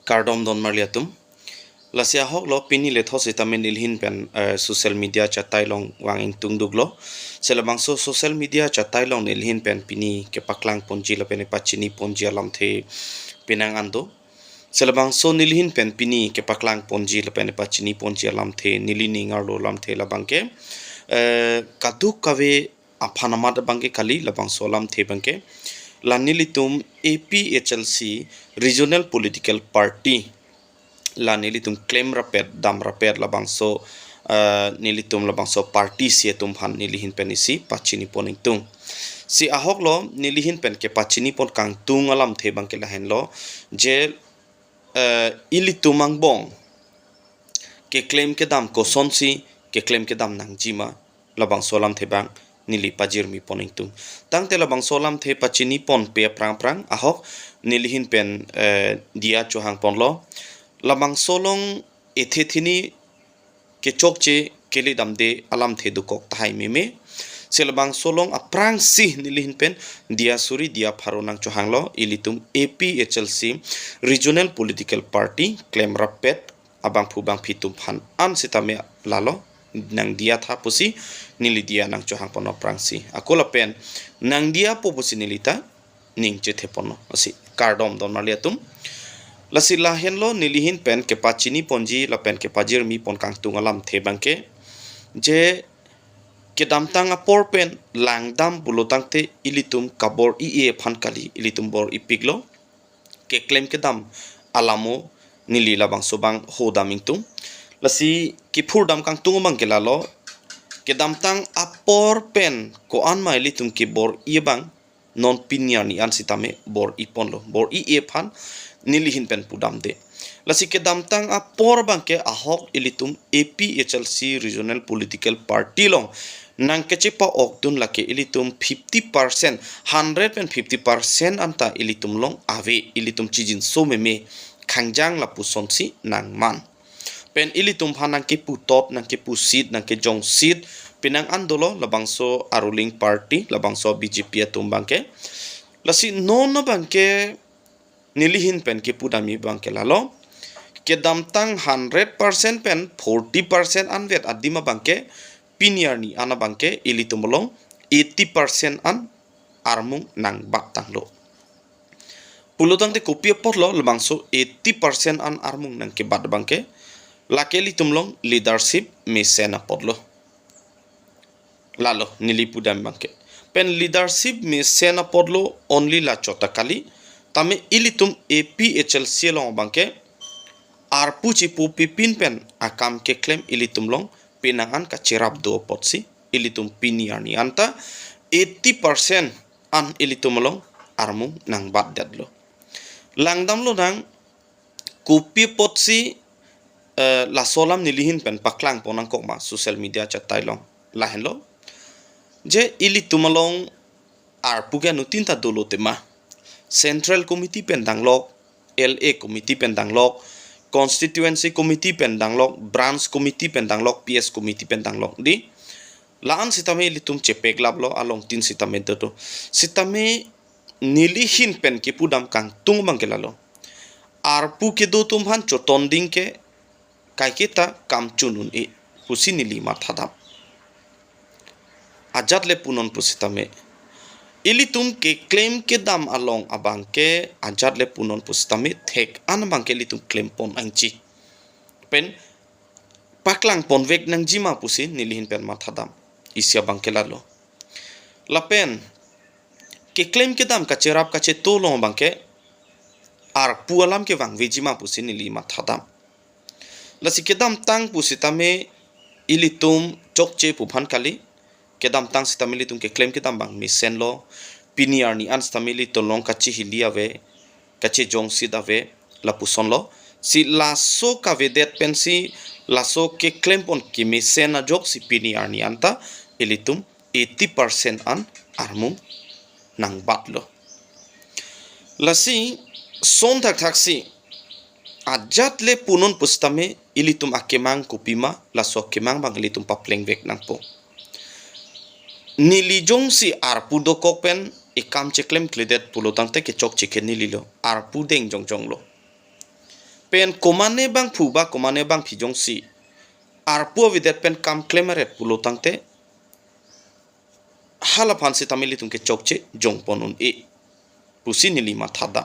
Kardom don marliatum lasia hok lo pini le thos itamen ilhin pen social media chatai long wanging tungduk lo selabang social media chatai long ilhin pen pini ke paklang ponji la pen pachini ponji alam the pinang ando selabang nilhin pen pini ke paklang ponji la pen pachini ponji alam the nilini ngarlo lam the labang ke kaduk kave aphanamad bangke kali labang lam the bangke lanilitum APHLC Regional Political Party lanilitum claim rapet dam rapet labangso nilitum labangso party sietum han nilihin penisi pachini poning tung si ahok lo nilihin pen ke pachini pon kang tung alam the bang ke lahen lo je ilitumang bong ke claim ke dam ko sonsi ke claim ke dam nang jima labang solam the bang nili pajir mi poning tung tang te labang solam the pachini pon pe prang prang ahok nilihin pen dia chohang pon lo labang solong ethethini ke chokche keli damde alam the dukok thai meme selabang solong aprang si nilihin pen dia suri dia pharonang chohang lo ilitum APHLC Regional Political Party claim rapet abang phubang phitum phan an sitame lalo nang dia tha pusi nili dia nang chohang pono prangsi akola pen nang dia po pusi nilita ning che thepono asi kardom don maliatum lasi lahen lo nilihin pen ke pachini ponji la pen ke pajir mi pon kang tungalam the bangke je ke damtang apor pen langdam bulotang te ilitum kabor ie phan kali ilitum bor ipiglo ke claim ke dam alamo nili labang sobang hodaming tung lasi ki phur dam kang tungomang ke lalo ke damtang apor pen ko an ma ilitum ke bor ie bang non pinyar ni an sitame bor ipon lo bor ie phan nilihin pen pudam de lasi ke damtang a por bangke ahok ilitum APHLC Regional Political Party long nang kechepa okdun lake ilitum 50% 150% anta ilitum long ave ilitum chijin so meme khangjang la pusonsi nang man pen ilitum phanang ke pu top nang ke pu seat nang ke jong seat pinang andolo labangso aruling party labangso BJP atum bangke lasi non bangke nilihin pen ke pudami bangke lalo ke damtang 100% pen 40% anvet adima bangke piniar ni ana bangke ilitumolong 80% an armung nang batang lo pulutang te kopia pot lo lebangso 80% an armung nang ke bat bangke lake litumlong leadership mesena pot lo lalo nilipudam bangke pen leadership mesena pot lo only la chota kali tame ilitum APHLC long bangke arpu cipu pipin pen akam ke claim ilitum long pinangan ka cerap do potsi ilitum piniar ni anta 80% an ilitum long armung nang bat dadlo langdam lo nang kupi potsi la solam nilihin pen paklang ponang kokma social media chatai long lahen lo je ilitum long arpu ga nutinta dolo tema Central Committee Pendanglok, LA Committee Pendanglok, Constituency Committee Pendanglok, Branch Committee Pendanglok, PS Committee Pendanglok di laan sitame litum cepek lablo along tin sitame dodo sitame nilihin pen ke pudam kang tung mangkelalo arpu ke do tum han chotonding ke kai kita kam chunun e pusi nili mathadam ajat le punon pusitame ilitum ke claim ke dam along abang ke ajat le punon pustami thek an bang ke litum claim pon angchi pen paklang pon vek nang jima pusi nilihin pen mathadam isya bang ke lalo lapen ke claim ke dam ka cherap ka che to long bang ke ar pualam ke wang vejima pusi nili mathadam lasi ke dam tang pusi tame ilitum chokche puphan kali kedam tang sitamili tum ke claim kedam bang misen lo piniar ni an sitamili tolong kachi hilia ve kachi jong sida ve la puson lo si laso ka vedet pensi laso ke claim pon ki misen na jok si piniar ni anta ilitum 80% an armum nang bat lo lasi son tak taksi ajat le punon pustame ilitum akemang kupima laso kemang bang ilitum papleng vek nang po nilijong si arpu do kokpen ikam ceklem kledet pulutang te ke chok chicken nililo arpu deng jong jong lo pen komane bang phuba komane bang phijong si arpo videt pen kam klemaret pulo tangte hala phansi tamili tumke chokche jong ponun e pusi nili mathada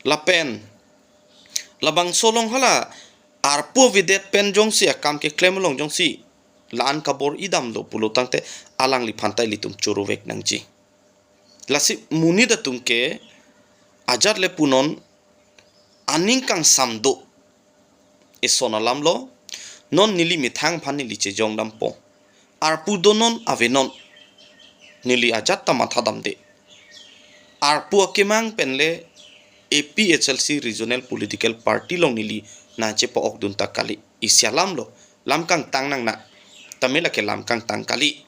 la pen labang solong hala arpo videt pen jong si kam ke klemlong jong si lan kabor idam lo pulo tangte alang li phantai li tum churuvek nangji lasi muni da tumke ajar le punon aning kang samdo esonalam lo non nili mithang phani li che jong dam po arpu donon avenon nili ajat ta matha dam de arpu akemang penle APHLC regional political party long nili na che po okdun ta kali isyalam lo lamkang tang nang na tamila ke lamkang tang kali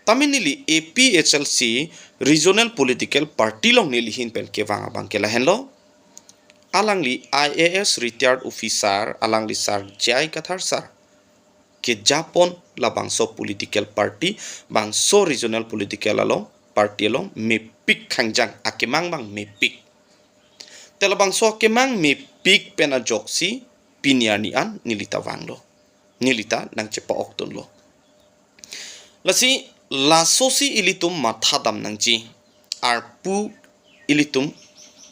taminili APHLC regional political party long nili hin pen ke wanga bang ke la hen lo alangli IAS retired officer alangli sar jai kathar sar ke Japon la bangso political party bangso regional political along party along me pik khangjang akemang bang me pik tela bangso akemang me pik pena joksi piniani an nilita wanglo nilita nang chepa okton lo lasi lasosi ilitum mathadam nangji arpu ilitum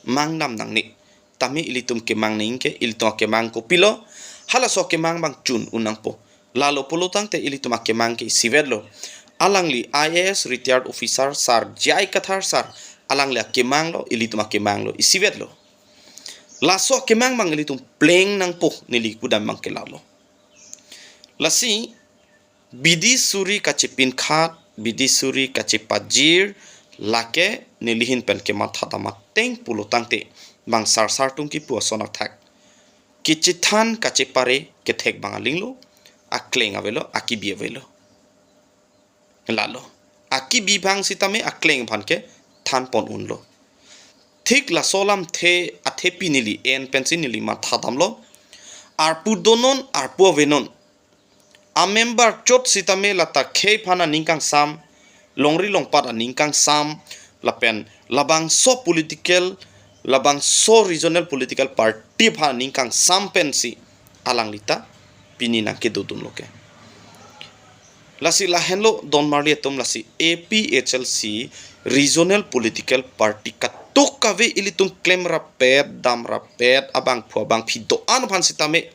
mangnam nangni tami ilitum kemang ningke ilitum kemang ko pilo hala so kemang bang chun unang po lalo pulutang te ilitum kemang ke sivedlo alangli IAS retired officer sar jai kathar sar alangli kemang lo ilitum kemang lo isivedlo laso kemang bang ilitum pleng nang po nili kudam bang kelalo lasi bidi suri kachipin khat bidi suri kachipajir lake nilihin pen ke mathadama teng pulutang te bang sar sar tung ki pu sonak thak kichithan kache pare ke thek bang linglo akleng avelo akibi avelo lalo akibi bang sitame akleng bhan ke than pon unlo thik la solam the athepi nili en pensin nili ma thadam lo arpu donon arpu venon a member chot sitame lata khei phana ningkang sam longri longpat ningkang sam lapen labang so political labang so regional political party pha ningkang sampensi alanglita pinina ke dudun loke lasi lahenlo don marli tom lasi APHLC regional political party katuk kave ilitum claim rapet dam rapet abang phu abang phido an phan sitame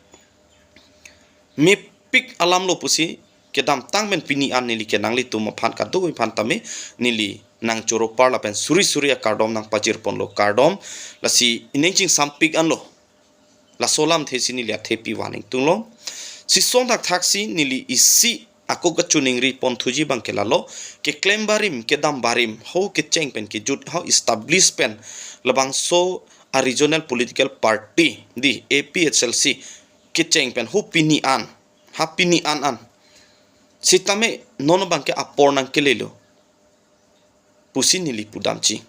me pik alam lo pusi kedam tangmen pini an nili ke nangli tum phan ka doi phan tame nili nang choro parla pen suri suri kardom nang pajir pon lo kardom lasi inengching sampik an lo la solam thesi nili athepi waning tunglo si song dak thaksi nili isi ako gachuning ri pon thuji bang kelalo ke claim barim ke dam barim ho ke cheng pen ke jut how establish pen labang so a regional political party di APHLC ke cheng pen ho pini an ha pini an sitame nono bang ke apor nang kelelo pusi nili pudamchi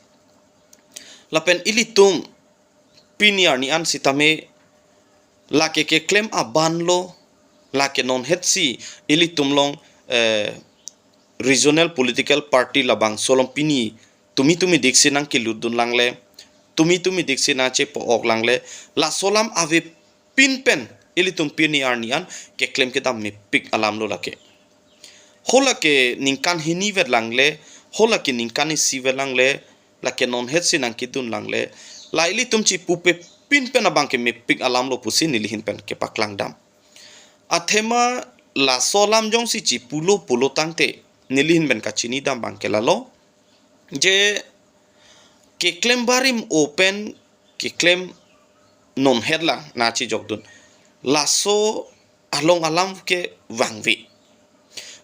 lapen ilitum piniar ni an sitame lake ke claim aban lo lake non hetsi ilitum long regional political party labang solom pini tumi diksi nang kiludun langle tumi diksi na che po ok langle la solam ave pin pen ilitum piniar ni an ke claim ke dam me pik alam lo lake hola ke ningkan hiniver langle hola ke ningkan siver langle la ke non hetsi nang kidun langle la ilitum chi pupe pin pen abang ke me pik alam lo pusi nilihin pen ke paklang dam athema la solam jong si chi pulo tangte nilihin ben kachini dam bang ke lalo je ke claim barim open ke claim non headla na chi jogdun la so along alam ke wangvi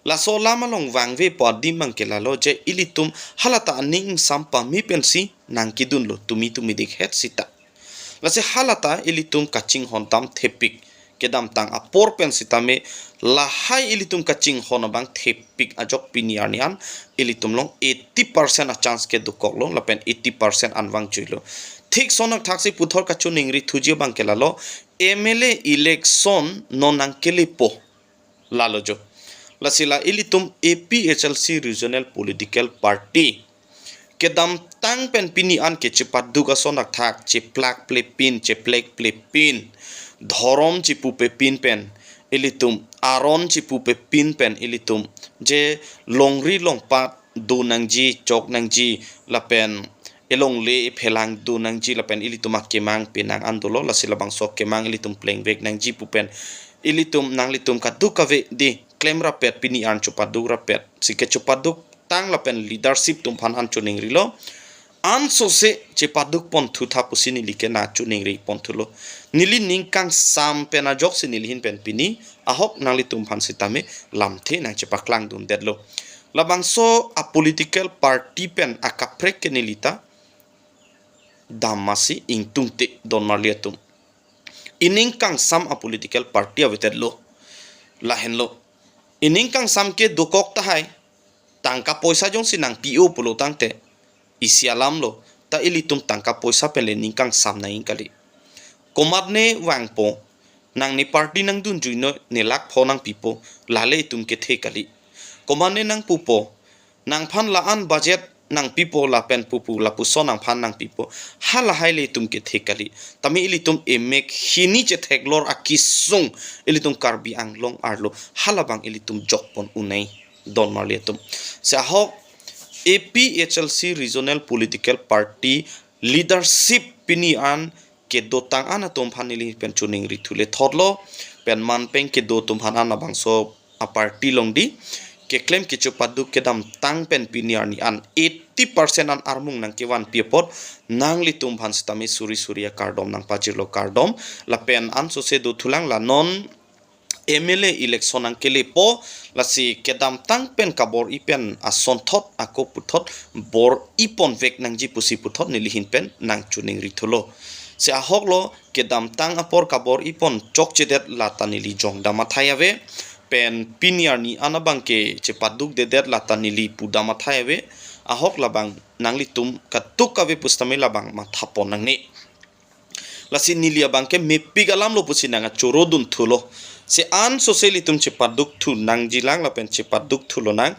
la so lama long wangve podim bang ke lalo je ilitum halata aning sampa mi pensi nang kidun lo tumi dik het sita la se halata ilitum kaching hontam thepik kedam tang apor pen sitame la hai ilitum kaching honabang thepik ajok piniarnian ilitum long 80% a chance ke dukok long la pen 80% anwang chuilo thik sonak thaksi puthor kachu ningri thujio bang kelalo MLA election nonang kelipo lalo jo lasila ilitum APHLC regional political party kedam tang pen pini an ke cepat duga sonak thak ceplak ple pin ceplek ple pin dhorom cipu pe pin pen ilitum aron cipu pe pin pen ilitum je longri longpat du nangji chok nangji lapen elong le phelang du nangji lapen ilitum akemang penang andolo la silabang sok kemang ilitum pleng vek nangji pupen ilitum nang litum kadu kave di claim rapet pini an chupadu rapet sike chupadu tang lapen leadership tum phan an chuning rilo an so se chepaduk pon thu tha pusini like na chuning ri pon thulo nili ningkang sam pena jok se nilhin pen pini ahok nang litum phan sitame lamthe nang chepaklang dun dedlo labang so a political party pen akaprek ke nilita damasi ingtungte don marliatum iningkang sam a political party avetedlo lahenlo iningkang sam ke dokok tahai tangka poisa jong sinang PO pulo tangte isialam lo ta ilitum tangka poisa pele ningkang sam na ingkali komadne wangpo nang ni party nang dun juino nilak pho nang pipo lale tum ke the kali komadne nang pupo nang phan laan budget nang pipo la pen pupu la puso nang phan nang pipo hala haile tum ke the kali tami ilitum emek hini che theklor akisung ilitum karbi anglong arlo halabang ilitum jokpon unai don marliatum sa ho APHLC regional political party leadership pinian ke dotang ana tom phanili pen chuning rithule thorlo pen man peng ke do tum hana bangso a party longdi ke claim ke chupadu ke dam tang pen piniar ni an 80% an armung nang ke wan piepot nang litum bhan stami suri suria kardom nang pachirlo kardom la pen an so se do thulang la non MLA election ang kelipo lasi kedam tang pen kabor ipen ason thot ako puthot bor ipon vek nang ji pusi puthot nilihin pen nang chuning rithulo se ahoklo kedam tang apor kabor ipon chokchedet latanili jong dama thayave pen piniar ni anabangke chepaduk dedet latanili pudama thayave ahok labang nang litum katuk kave pustame labang mathapon nang ni lasi nilia bangke mepigalam lo pusi nanga chorodun thulo se an soselitum cepaduk thu nang jilang lapen cepaduk thu lo nang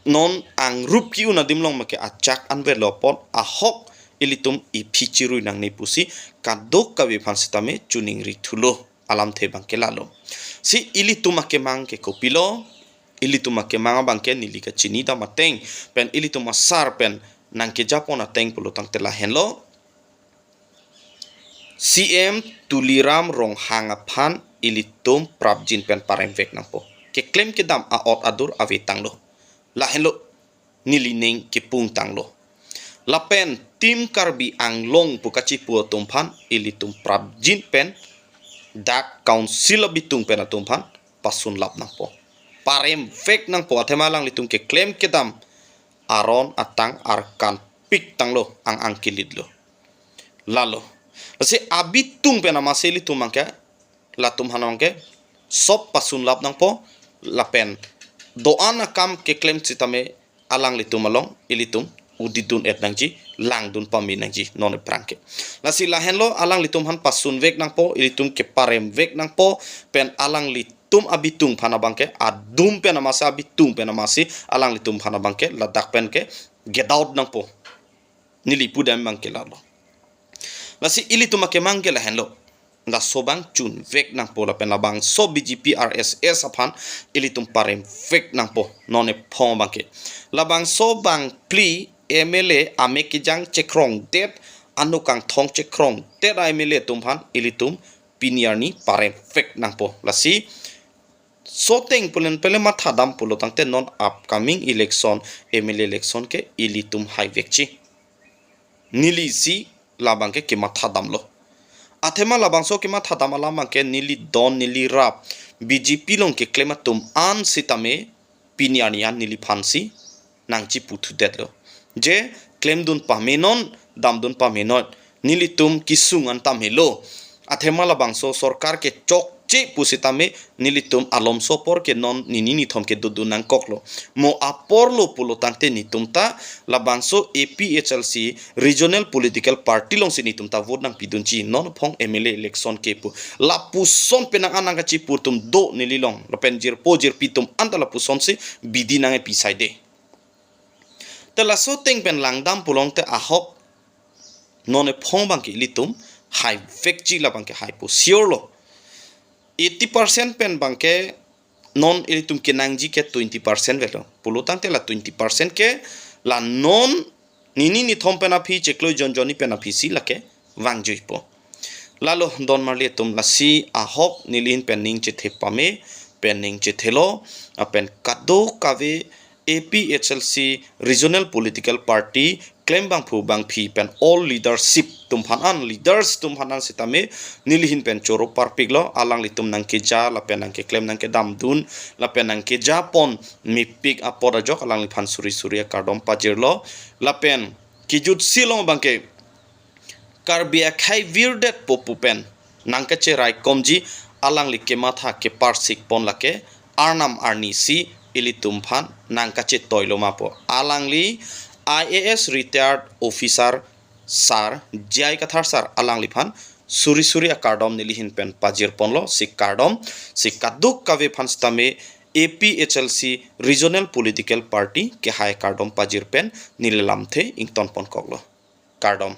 non ang rup ki una dimlong make achak anver lopon ahok ilitum ipichiru nang ne pusi kadok kawe phansitame chuning ri thulo alam the bangke lalo si ilitum ake mang ke kopilo ilitum ake mang bangke nilika chini da mateng pen ilitum asar pen nang ke japona teng pulo tang tela henlo CM Tuliram Rong Hangaphan ilitum prabjin pen parem vek nang po ke claim ke dam a ot adur ave tanglo la hello nilineng ke pung tanglo la pen tim karbi anglong pukachi pu tumphan ilitum prabjin pen dak council bitung pen tumphan pasun lap nang po parem vek nang po athemalang litum ke claim ke dam aron atang arkan pik tanglo ang angkilidlo lalo si abitung pen amaseli tumangke latum hanongke sop pasun lap nang po lapen doan akam ke claim citame alang litum along ilitum udidun et nangji lang dun pami nangji non prangke lasi lahenlo alang litum han pasun vek nang po ilitum ke parem vek nang po pen alang litum abitung phanabangke adum pen amasa abitung pen amasi alang litum phanabangke ladak pen ke get out nang po nilipu dam bangke lalo lasi ilitum ke mangke lahenlo nda sobang chun vek nang po la pen labang so BGP RSS aphan ilitum parem vek nang po none phong bangke labang so bang pli MLA amekijang chekrong det anukang thong chekrong det MLA tumphan ilitum piniarni parem vek nang po lasi soteng pulen pele matha dam pulo tangte non upcoming election MLA election ke ilitum high vekchi nilisi labang ke matha dam lo athema labangso kema thadama lamang ke nili don nili rap BGP long ke klematum an sitame pinianian nili phansi nangchi puthu detlo je claim dun pamenon dam dun pamenon nili tum kisung an tamhelo athema labangso sarkar ke chokche pusitame nili tum alomso por ke non ninini thom ke dudu nang koklo mo aporlo pulo tangte nitumta labangso APHLC regional political party long sinitum ta vote nang pidunchi non phong MLA election ke pu lapuson penang anang ka chi purtum do nililong lapen jir po jir pitum anta lapuson se bidi nang episide te la so teng pen langdam pulong te ahok non e phong bang ki litum hai vekji la bang ke hai po sure lo 80% pen bang ke non ilitum ke nangji ke 20% velo pulutang te la 20% ke la non nini ni thom pen aphi cheklo jonjoni pen aphi si la ke wang jui po lalo don marli tum la si ahok nilin pen ning che the pame pen ning che thelo pen kado kave APHLC Regional Political Party claim bang phu bang phi pen all leadership tum phanan leaders tum phanan sitame nilihin pen choro parpiglo alang li tum nang ke ja la pen nang ke claim nang ke dam dun la pen nang ke ja pon mi pick up poda jok alang li phan suri surya kardom pajirlo la pen kijut silong bang ke karbia khai virdet popupen nang ke cherai komji alang li ke matha ke parsik pon la ke arnam arni si ilitum phan nang ka che toilo mapo alangli IAS retired officer sar jai kathar sar alangli phan suri suri akardom nilihin pen pajir ponlo si kardom si kaduk kave phan stame APHLC Regional Political Party ke hai kardom pajir pen nilelam the ington pon koklo kardom